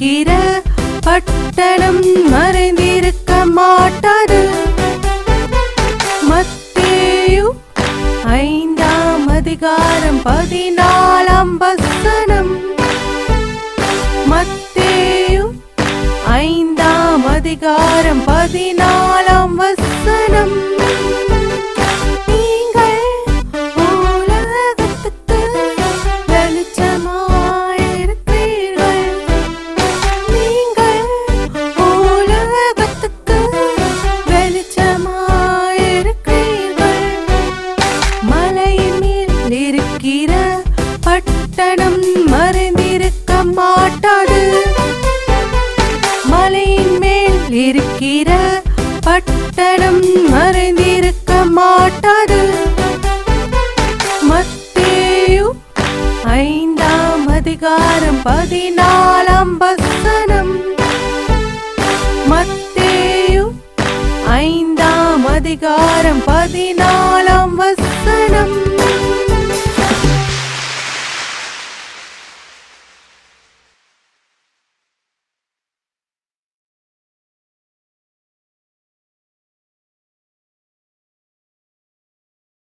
இருக்கிற பட்டணம் மறைந்திருக்க மாட்டாது. மத்தேயு 5ஆம் அதிகாரம் 14ஆம் வசனம். மத்தேயு 5ஆம் அதிகாரம் 14ஆம் வசனம். பட்டணம் மறைந்திருக்க மாட்டாது. மலையின் மேல் இருக்கிற பட்டணம் மறைந்திருக்க மாட்டாது. மத்தேயு 5ஆம் அதிகாரம் 14ஆம் வசனம். மத்தேயு 5ஆம் அதிகாரம் 14ஆம் வசனம்.